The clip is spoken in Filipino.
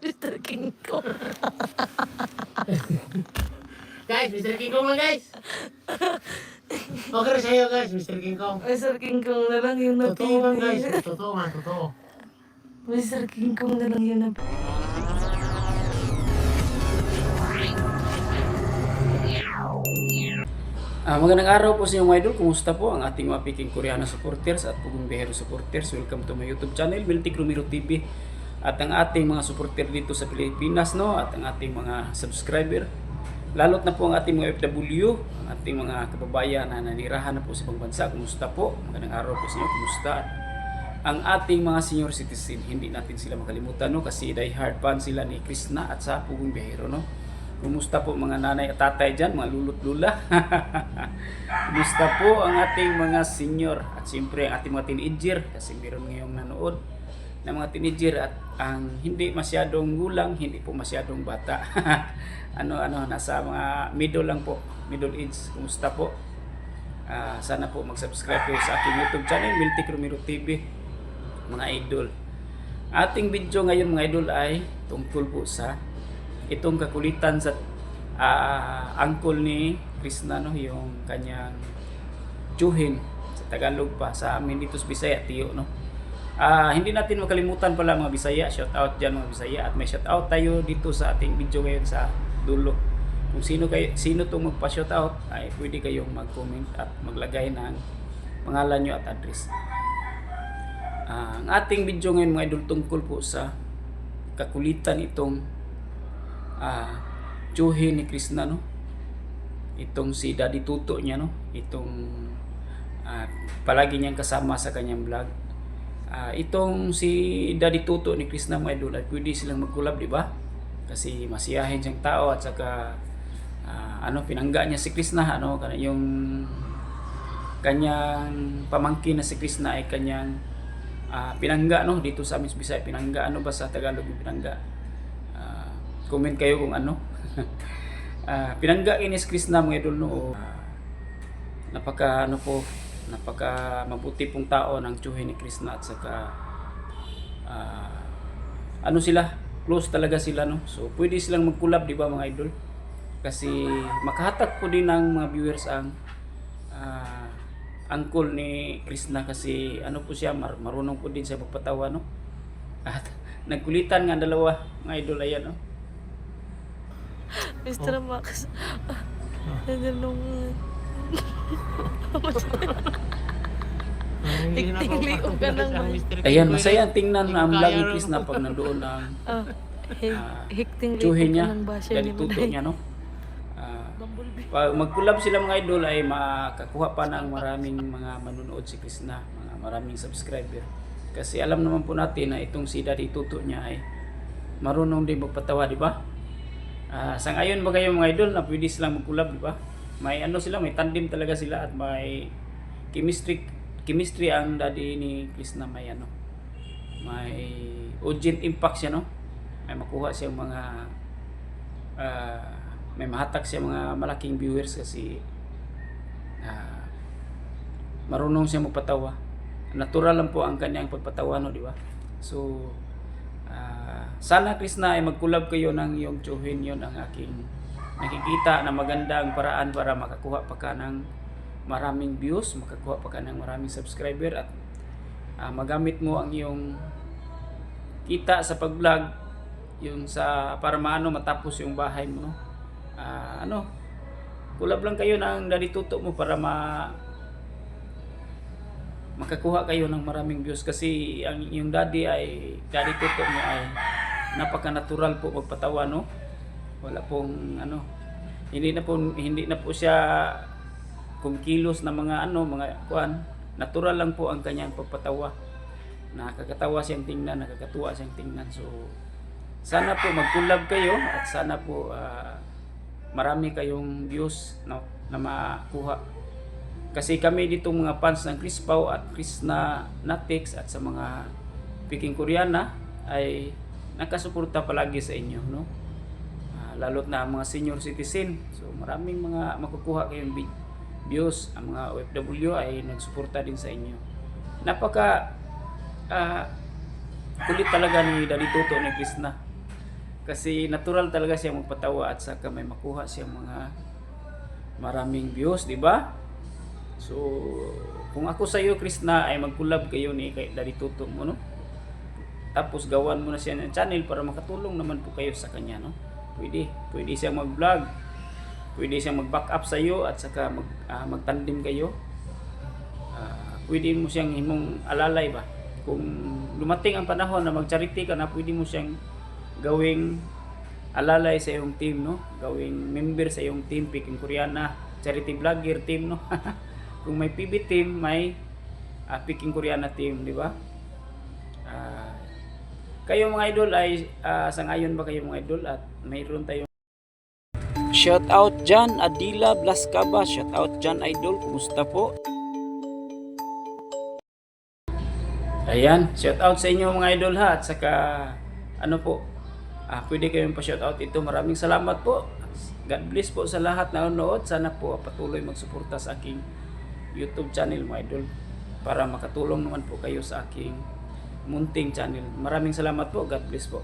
Mr. King Kong. Guys, Mr. King Kong lang guys. Okay na sa'yo guys, Mr. King Kong. Mr. King Kong na lang yung Totoo lang guys, napili. totoo nga, totoo. Mr. King Kong na lang yung napili. Magandang araw po sa inyo mga idol. Kumusta po ang ating mga Peking Koreano supporters at Pugong Bihero supporters? Welcome to my YouTube channel, Miltic Romero TV. At ang ating mga supporter dito sa Pilipinas, no? At ang ating mga subscriber. Lalot na po ang ating mga FW, ang ating mga kababayan na nanirahan na po sa ibang bansa. Kumusta po? Magandang araw po sa inyo. Kumusta? Ang ating mga senior citizen, hindi natin sila makalimutan, no? Kasi die hard fan sila ni Krishna at sa Pugong Bihero, no? Kumusta po mga nanay at tatay dyan, mga lulot lula? Kumusta po ang ating mga senior at siyempre ang ating mga teenager, kasi meron ngayong nanood na mga teenager at ang hindi masyadong gulang, hindi po masyadong bata. Nasa mga middle lang po, middle age. Kumusta po? Sana po mag-subscribe kayo sa aking YouTube channel, Miltic Romero TV, mga idol. Ating video ngayon mga idol ay tungkol po sa itong kakulitan sa uncle ni Krishna, no, yung kanyang tiyuhin sa Tagalog pa, sa amin dito sa Bisaya, tiyo, no. Hindi natin makalimutan pala mga Bisaya, shout out dyan mga Bisaya, at may shout out tayo dito sa ating video ngayon sa dulo. Kung sino tong magpa-shout out ay pwede kayong mag-comment at maglagay ng pangalan nyo at address. Ang ating video ngayon mga idol tungkol po sa kakulitan itong tiyuhin ni Krishna, no, itong si Daddy Tuto niya, no, itong palagi niyang kasama sa kanyang vlog. Itong si Daddy Tuto ni Krishna mga idol ay pwede silang mag-collab, di ba? Kasi masiyahin siyang tao at saka pinangga niya si Krishna, yung kanyang pamangkin na si Krishna ay kanyang pinangga, no, dito sa amin sa Bisaya. Pinangga, ano ba sa Tagalog yung pinangga? Comment kayo kung ano. Pinangga ni Krishna mga idol, no. Napaka mabuti pong tao ng tiyuhin ni Krishna at saka sila, close talaga sila, no. So pwede silang mag-collab, di ba mga idol? Kasi makahatak po din ng mga viewers ang uncle ni Krishna, kasi po siya, marunong po din siya magpatawa, no. At nagkulitan nga dalawa mga idol, ayan, no. Mr. Max. Nung Tingli-ong ka ng ayan, masaya tingnan ang vlog ni Krishna pag nandoon ang tiyuhin niya, Daddy Tuto niya, no. Pag mag-collab sila mga idol ay makakuha pa ng maraming mga manunood si Krishna, maraming subscriber. Kasi alam naman po natin na itong si Daddy Tuto niya ay marunong din magpatawa, di ba? Sa ngayon ba kayo mga idol na pwede silang mag-collab, di ba? May may tandem talaga sila at may chemistry ang daddy ni Krishna, may urgent impact siya, no? May makuha siya mga may mahatak siya mga malaking viewers kasi marunong siya magpatawa. Natural lang po ang kanyang pagpatawa, no, di ba? So sana Krishna ay mag-collab kayo ng iyong tiyuhin. Yun ang aking nakikita na magandang paraan para makakuha pa ka ng maraming views, makakuha pa ka ng maraming subscriber at magamit mo ang iyong kita sa pag-vlog yung para matapos yung bahay mo, no. Collab lang kayo ng Daddy Tuto mo para makakuha kayo ng maraming views, kasi yung Daddy Tuto mo ay napaka-natural po magpatawa, no. Wala pong hindi na po siya kumikilos na mga kuan. Natural lang po ang kanyang pagpatawa. Nakakatawa siyang tingnan, nakakatuwa siyang tingnan. So sana po mag-collab kayo at sana po marami kayong views, no, na makuha. Kasi kami dito mga fans ng Chris Pao at Krishna Natix at sa mga Peking Koreana ay nakasuporta palagi sa inyo, no. Lalo't na mga senior citizen. So maraming mga makukuha kayong views. Ang mga OFW ay nagsuporta din sa inyo. Napaka kulit talaga ni Daddy Tuto ni Krishna. Kasi natural talaga siya magpatawa at saka may makuha siya mga maraming views, di ba? So, kung ako sa iyo, Krishna, ay mag-collab kayo ni kay Daddy Tuto mo, no? Tapos gawan mo na siya ng channel para makatulong naman po kayo sa kanya, no? Pwede siyang mag-vlog. Pwede siyang mag-back up sa iyo at saka magtandim kayo. Pwede mo siyang himong alalay ba? Kung lumating ang panahon na mag-charity ka na, pwede mo siyang gawing alalay sa iyong team, no? Gawing member sa iyong team, Peking Koreana, charity vlogger team, no? Kung may PB team, may Peking Koreana team, di ba? Kayo mga idol ay sangayon ba kayo mga idol at mayroon tayong shout out dyan, Adila Blascaba, shout out dyan idol, kumusta po? Ayan, shout out sa inyo mga idol ha, at saka ano po, pwede kayong pa shout out ito. Maraming salamat po. God bless po sa lahat na nanonood. Sana po patuloy magsuporta sa aking YouTube channel mga idol para makatulong naman po kayo sa aking munting channel. Maraming salamat po. God bless po.